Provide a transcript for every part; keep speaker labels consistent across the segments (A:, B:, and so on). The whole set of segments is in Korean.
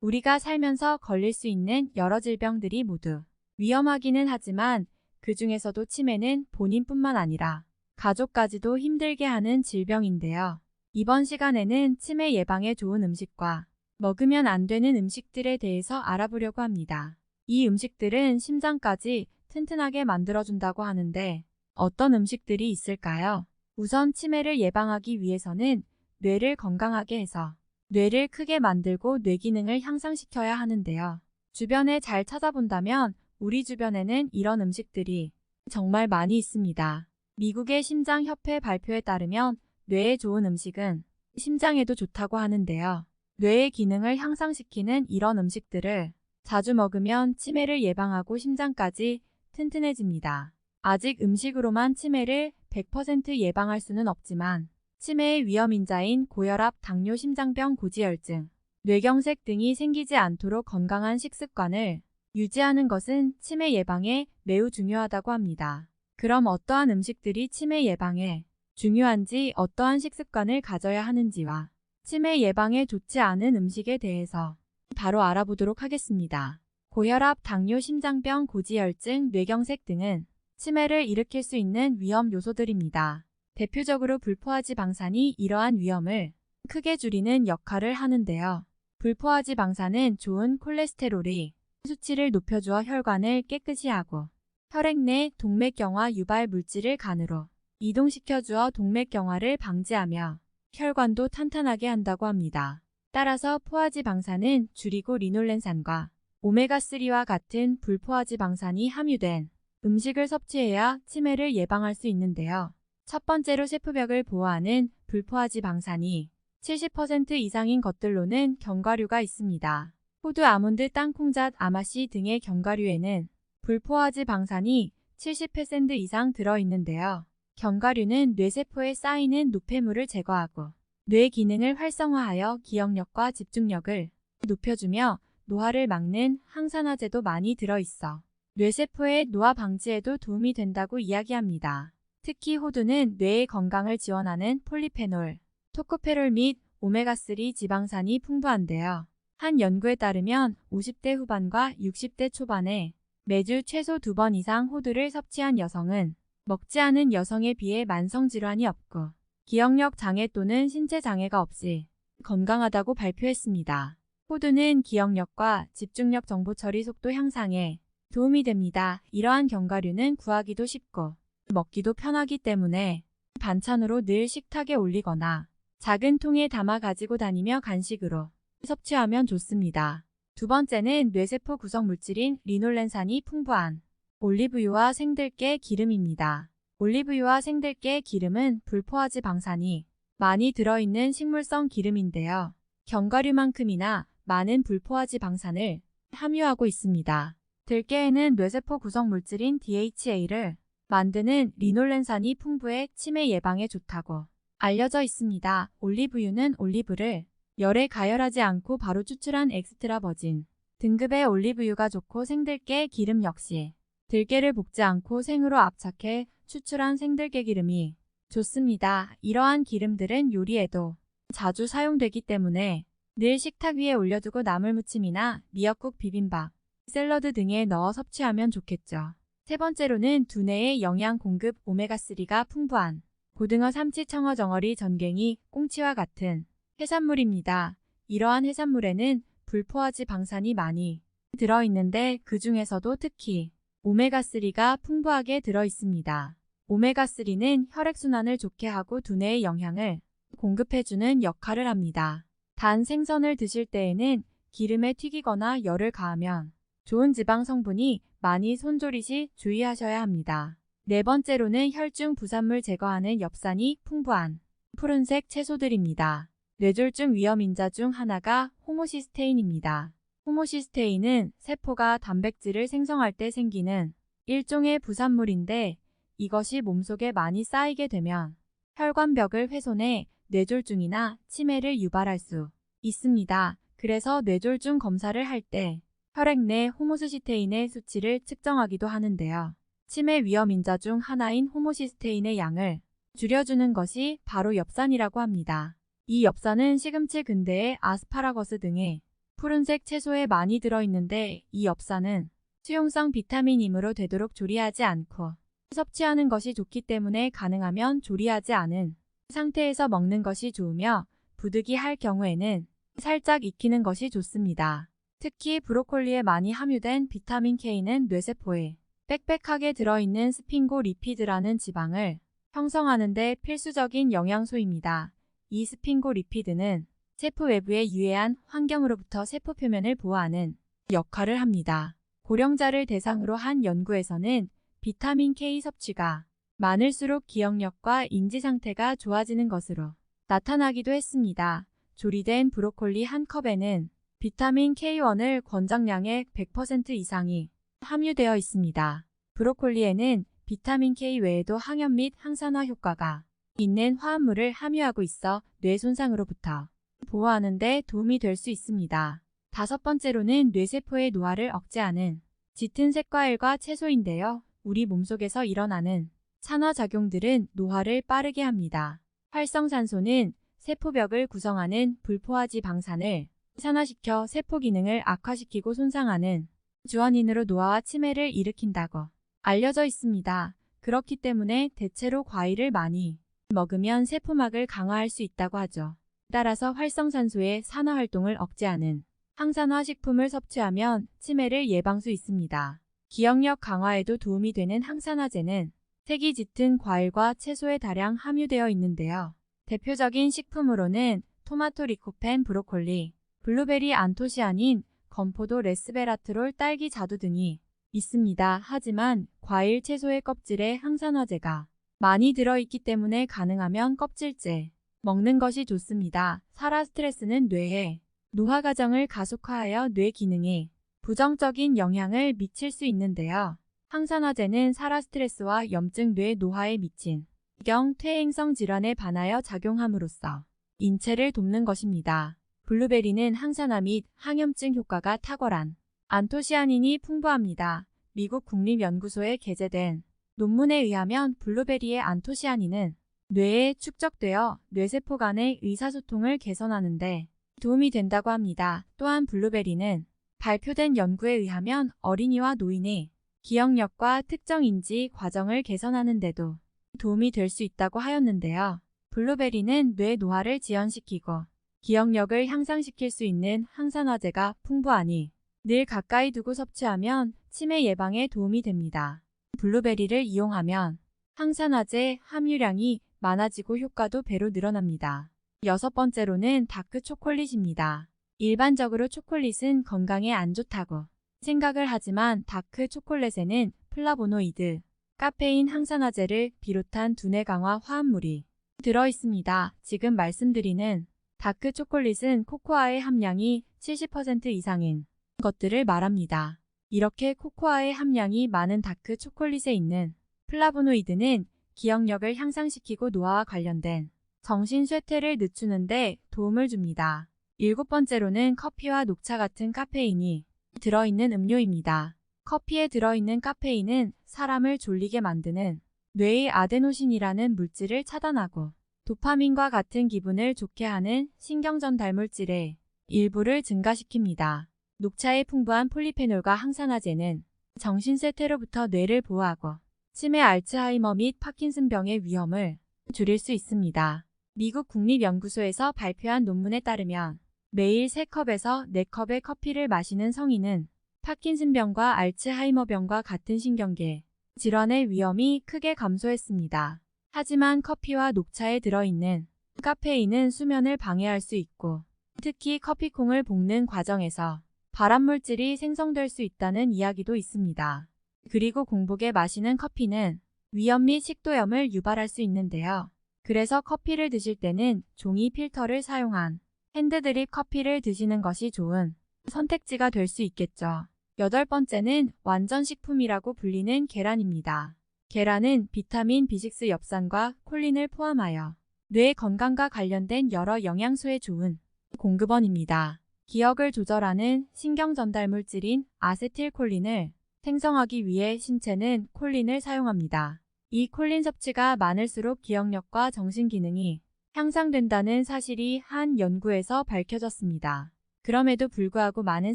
A: 우리가 살면서 걸릴 수 있는 여러 질병들이 모두 위험하기는 하지만 그 중에서도 치매는 본인뿐만 아니라 가족까지도 힘들게 하는 질병인데요. 이번 시간에는 치매 예방에 좋은 음식과 먹으면 안 되는 음식들에 대해서 알아보려고 합니다. 이 음식들은 심장까지 튼튼하게 만들어준다고 하는데 어떤 음식들이 있을까요? 우선 치매를 예방하기 위해서는 뇌를 건강하게 해서 뇌를 크게 만들고 뇌 기능을 향상시켜야 하는데요. 주변에 잘 찾아본다면 우리 주변에는 이런 음식들이 정말 많이 있습니다. 미국의 심장협회 발표에 따르면 뇌에 좋은 음식은 심장에도 좋다고 하는데요. 뇌의 기능을 향상시키는 이런 음식들을 자주 먹으면 치매를 예방하고 심장까지 튼튼해집니다. 아직 음식으로만 치매를 100% 예방할 수는 없지만 치매의 위험인자인 고혈압, 당뇨, 심장병, 고지혈증, 뇌경색 등이 생기지 않도록 건강한 식습관을 유지하는 것은 치매 예방에 매우 중요하다고 합니다. 그럼 어떠한 음식들이 치매 예방에 중요한지, 어떠한 식습관을 가져야 하는지와 치매 예방에 좋지 않은 음식에 대해서 바로 알아보도록 하겠습니다. 고혈압, 당뇨, 심장병, 고지혈증, 뇌경색 등은 치매를 일으킬 수 있는 위험 요소들입니다. 대표적으로 불포화지방산이 이러한 위험을 크게 줄이는 역할을 하는데요. 불포화지방산은 좋은 콜레스테롤의 수치를 높여주어 혈관을 깨끗이 하고 혈액 내 동맥경화 유발 물질을 간으로 이동시켜주어 동맥경화를 방지하며 혈관도 탄탄하게 한다고 합니다. 따라서 포화지방산은 줄이고 리놀렌산과 오메가3와 같은 불포화지방산이 함유된 음식을 섭취해야 치매를 예방할 수 있는데요. 첫 번째로 세포벽을 보호하는 불포화지방산이 70% 이상인 것들로는 견과류가 있습니다. 호두, 아몬드, 땅콩잣, 아마씨 등의 견과류에는 불포화지방산이 70% 이상 들어있는데요. 견과류는 뇌세포에 쌓이는 노폐물을 제거하고 뇌 기능을 활성화하여 기억력과 집중력을 높여주며 노화를 막는 항산화제도 많이 들어있어 뇌세포의 노화 방지에도 도움이 된다고 이야기합니다. 특히 호두는 뇌의 건강을 지원하는 폴리페놀, 토코페롤 및 오메가3 지방산이 풍부한데요. 한 연구에 따르면 50대 후반과 60대 초반에 매주 최소 2번 이상 호두를 섭취한 여성은 먹지 않은 여성에 비해 만성질환이 없고 기억력 장애 또는 신체 장애가 없이 건강하다고 발표했습니다. 호두는 기억력과 집중력 정보 처리 속도 향상에 도움이 됩니다. 이러한 견과류는 구하기도 쉽고 먹기도 편하기 때문에 반찬으로 늘 식탁에 올리거나 작은 통에 담아 가지고 다니며 간식으로 섭취하면 좋습니다. 두 번째는 뇌세포 구성 물질인 리놀렌산이 풍부한 올리브유와 생들깨 기름입니다. 올리브유와 생들깨 기름은 불포화지방산이 많이 들어있는 식물성 기름인데요. 견과류만큼이나 많은 불포화지방산을 함유하고 있습니다. 들깨에는 뇌세포 구성 물질인 DHA를 만드는 리놀렌산이 풍부해 치매 예방에 좋다고 알려져 있습니다. 올리브유는 올리브를 열에 가열하지 않고 바로 추출한 엑스트라 버진 등급의 올리브유가 좋고 생들깨 기름 역시 들깨를 볶지 않고 생으로 압착해 추출한 생들깨 기름이 좋습니다. 이러한 기름들은 요리에도 자주 사용되기 때문에 늘 식탁 위에 올려두고 나물무침이나 미역국, 비빔밥, 샐러드 등에 넣어 섭취하면 좋겠죠. 세 번째로는 두뇌의 영양 공급 오메가3가 풍부한 고등어, 삼치, 청어, 정어리, 전갱이, 꽁치와 같은 해산물입니다. 이러한 해산물에는 불포화지방산이 많이 들어있는데 그 중에서도 특히 오메가3가 풍부하게 들어있습니다. 오메가3는 혈액순환을 좋게 하고 두뇌의 영양을 공급해주는 역할을 합니다. 단 생선을 드실 때에는 기름에 튀기거나 열을 가하면 좋은 지방 성분이 많이 손조리 시 주의하셔야 합니다. 네 번째로는 혈중 부산물 제거하는 엽산이 풍부한 푸른색 채소들입니다. 뇌졸중 위험인자 중 하나가 호모시스테인입니다. 호모시스테인은 세포가 단백질을 생성할 때 생기는 일종의 부산물인데 이것이 몸속에 많이 쌓이게 되면 혈관벽을 훼손해 뇌졸중이나 치매를 유발할 수 있습니다. 그래서 뇌졸중 검사를 할 때 혈액 내 호모시스테인의 수치를 측정하기도 하는데요. 치매 위험인자 중 하나인 호모시스테인의 양을 줄여주는 것이 바로 엽산이라고 합니다. 이 엽산은 시금치 근대의 아스파라거스 등의 푸른색 채소에 많이 들어있는데 이 엽산은 수용성 비타민이므로 되도록 조리하지 않고 섭취하는 것이 좋기 때문에 가능하면 조리하지 않은 상태에서 먹는 것이 좋으며 부득이 할 경우에는 살짝 익히는 것이 좋습니다. 특히 브로콜리에 많이 함유된 비타민 K는 뇌세포에 빽빽하게 들어있는 스핑고리피드라는 지방을 형성하는 데 필수적인 영양소입니다. 이 스핑고리피드는 세포 외부의 유해한 환경으로부터 세포 표면을 보호하는 역할을 합니다. 고령자를 대상으로 한 연구에서는 비타민 K 섭취가 많을수록 기억력과 인지 상태가 좋아지는 것으로 나타나기도 했습니다. 조리된 브로콜리 한 컵에는 비타민 K1을 권장량의 100% 이상이 함유되어 있습니다. 브로콜리에는 비타민 K 외에도 항염 및 항산화 효과가 있는 화합물을 함유하고 있어 뇌 손상으로부터 보호하는 데 도움이 될 수 있습니다. 다섯 번째로는 뇌세포의 노화를 억제하는 짙은 색과일과 채소인데요. 우리 몸속에서 일어나는 산화작용들은 노화를 빠르게 합니다. 활성산소는 세포벽을 구성하는 불포화지 방산을 산화시켜 세포 기능을 악화시키고 손상하는 주원인으로 노화와 치매를 일으킨다고 알려져 있습니다. 그렇기 때문에 대체로 과일을 많이 먹으면 세포막을 강화할 수 있다고 하죠. 따라서 활성산소의 산화활동을 억제하는 항산화 식품을 섭취하면 치매를 예방할 수 있습니다. 기억력 강화에도 도움이 되는 항산화제는 색이 짙은 과일과 채소에 다량 함유되어 있는데요. 대표적인 식품으로는 토마토 리코펜 브로콜리, 블루베리 안토시아닌, 건포도 레스베라트롤 딸기 자두 등이 있습니다. 하지만 과일 채소의 껍질에 항산화제가 많이 들어있기 때문에 가능하면 껍질째 먹는 것이 좋습니다. 산화 스트레스는 뇌의 노화 과정을 가속화하여 뇌 기능에 부정적인 영향을 미칠 수 있는데요. 항산화제는 산화 스트레스와 염증 뇌 노화에 미친 경 퇴행성 질환에 반하여 작용함으로써 인체를 돕는 것입니다. 블루베리는 항산화 및 항염증 효과가 탁월한 안토시아닌이 풍부합니다. 미국 국립연구소에 게재된 논문에 의하면 블루베리의 안토시아닌은 뇌에 축적되어 뇌세포 간의 의사소통을 개선하는 데 도움이 된다고 합니다. 또한 블루베리는 발표된 연구에 의하면 어린이와 노인의 기억력과 특정 인지 과정을 개선하는 데도 도움이 될 수 있다고 하였는데요. 블루베리는 뇌 노화를 지연시키고 기억력을 향상시킬 수 있는 항산화제가 풍부하니 늘 가까이 두고 섭취하면 치매 예방에 도움이 됩니다. 블루베리를 이용하면 항산화제 함유량이 많아지고 효과도 배로 늘어납니다. 여섯 번째로는 다크 초콜릿입니다. 일반적으로 초콜릿은 건강에 안 좋다고 생각을 하지만 다크 초콜릿에는 플라보노이드, 카페인 항산화제를 비롯한 두뇌 강화 화합물이 들어있습니다. 지금 말씀드리는 다크 초콜릿은 코코아의 함량이 70% 이상인 것들을 말합니다. 이렇게 코코아의 함량이 많은 다크 초콜릿에 있는 플라보노이드는 기억력을 향상시키고 노화와 관련된 정신 쇠퇴를 늦추는 데 도움을 줍니다. 일곱 번째로는 커피와 녹차 같은 카페인이 들어있는 음료입니다. 커피에 들어있는 카페인은 사람을 졸리게 만드는 뇌의 아데노신이라는 물질을 차단하고 도파민과 같은 기분을 좋게 하는 신경전달 물질의 일부를 증가시킵니다. 녹차의 풍부한 폴리페놀과 항산화제는 정신쇠퇴로부터 뇌를 보호하고 치매, 알츠하이머 및 파킨슨병의 위험을 줄일 수 있습니다. 미국 국립연구소에서 발표한 논문에 따르면 매일 3컵에서 4컵의 커피를 마시는 성인은 파킨슨병과 알츠하이머병과 같은 신경계 질환의 위험이 크게 감소했습니다. 하지만 커피와 녹차에 들어있는 카페인은 수면을 방해할 수 있고 특히 커피콩을 볶는 과정에서 발암물질이 생성될 수 있다는 이야기도 있습니다. 그리고 공복에 마시는 커피는 위염 및 식도염을 유발할 수 있는데요. 그래서 커피를 드실 때는 종이 필터를 사용한 핸드드립 커피를 드시는 것이 좋은 선택지가 될 수 있겠죠. 여덟 번째는 완전식품이라고 불리는 계란입니다. 계란은 비타민 B6 엽산과 콜린을 포함하여 뇌 건강과 관련된 여러 영양소에 좋은 공급원입니다. 기억을 조절하는 신경전달 물질인 아세틸콜린을 생성하기 위해 신체는 콜린을 사용합니다. 이 콜린 섭취가 많을수록 기억력과 정신기능이 향상된다는 사실이 한 연구에서 밝혀졌습니다. 그럼에도 불구하고 많은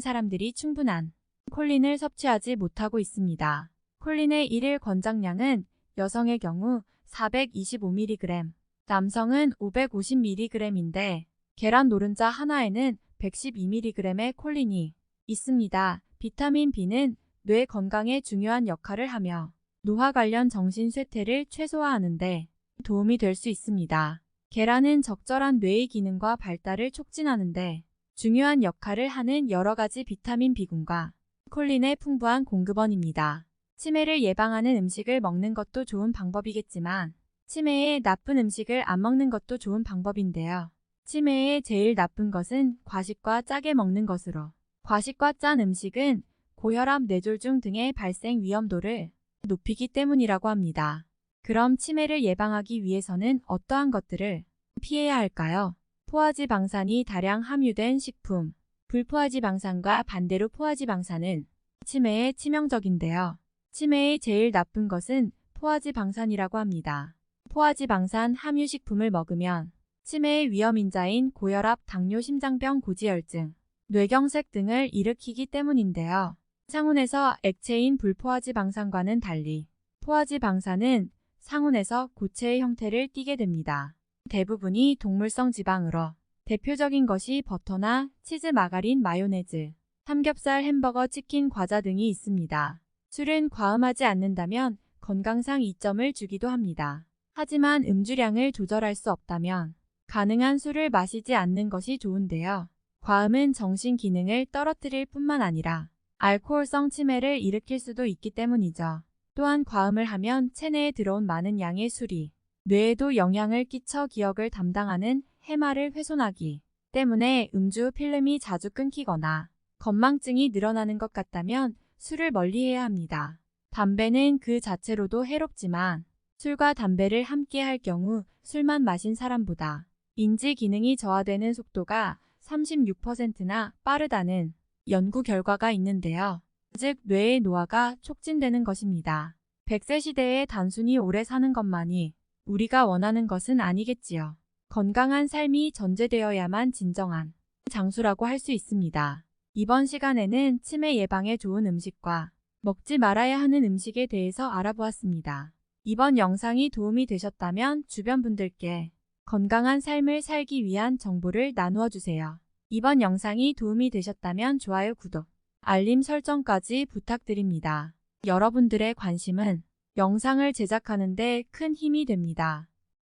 A: 사람들이 충분한 콜린을 섭취하지 못하고 있습니다. 콜린의 일일 권장량은 여성의 경우 425mg, 남성은 550mg인데 계란 노른자 하나에는 112mg의 콜린이 있습니다. 비타민 B는 뇌 건강에 중요한 역할을 하며 노화 관련 정신 쇠퇴를 최소화하는 데 도움이 될 수 있습니다. 계란은 적절한 뇌의 기능과 발달을 촉진하는 데 중요한 역할을 하는 여러 가지 비타민 B군과 콜린의 풍부한 공급원입니다. 치매를 예방하는 음식을 먹는 것도 좋은 방법이겠지만 치매에 나쁜 음식을 안 먹는 것도 좋은 방법인데요. 치매에 제일 나쁜 것은 과식과 짜게 먹는 것으로 과식과 짠 음식은 고혈압, 뇌졸중 등의 발생 위험도를 높이기 때문이라고 합니다. 그럼 치매를 예방하기 위해서는 어떠한 것들을 피해야 할까요? 포화지방산이 다량 함유된 식품. 불포화지방산과 반대로 포화지방산은 치매에 치명적인데요. 치매의 제일 나쁜 것은 포화지방산이라고 합니다. 포화지방산 함유 식품을 먹으면 치매의 위험인자인 고혈압, 당뇨, 심장병, 고지혈증, 뇌경색 등을 일으키기 때문인데요. 상온에서 액체인 불포화지방산과는 달리 포화지방산은 상온에서 고체의 형태를 띠게 됩니다. 대부분이 동물성 지방으로 대표적인 것이 버터나 치즈, 마가린, 마요네즈, 삼겹살, 햄버거, 치킨, 과자 등이 있습니다. 술은 과음하지 않는다면 건강상 이점을 주기도 합니다. 하지만 음주량을 조절할 수 없다면 가능한 술을 마시지 않는 것이 좋은데요. 과음은 정신 기능을 떨어뜨릴 뿐만 아니라 알코올성 치매를 일으킬 수도 있기 때문이죠. 또한 과음을 하면 체내에 들어온 많은 양의 술이 뇌에도 영향을 끼쳐 기억을 담당하는 해마를 훼손하기 때문에 음주 후 필름이 자주 끊기거나 건망증이 늘어나는 것 같다면 술을 멀리해야 합니다. 담배는 그 자체로도 해롭지만 술과 담배를 함께 할 경우 술만 마신 사람보다 인지 기능이 저하되는 속도가 36%나 빠르다는 연구 결과가 있는데요. 즉 뇌의 노화가 촉진되는 것입니다. 100세 시대에 단순히 오래 사는 것만이 우리가 원하는 것은 아니겠지요. 건강한 삶이 전제되어야만 진정한 장수라고 할 수 있습니다. 이번 시간에는 치매 예방에 좋은 음식과 먹지 말아야 하는 음식에 대해서 알아보았습니다. 이번 영상이 도움이 되셨다면 주변 분들께 건강한 삶을 살기 위한 정보를 나누어 주세요. 이번 영상이 도움이 되셨다면 좋아요, 구독, 알림 설정까지 부탁드립니다. 여러분들의 관심은 영상을 제작하는 데 큰 힘이 됩니다.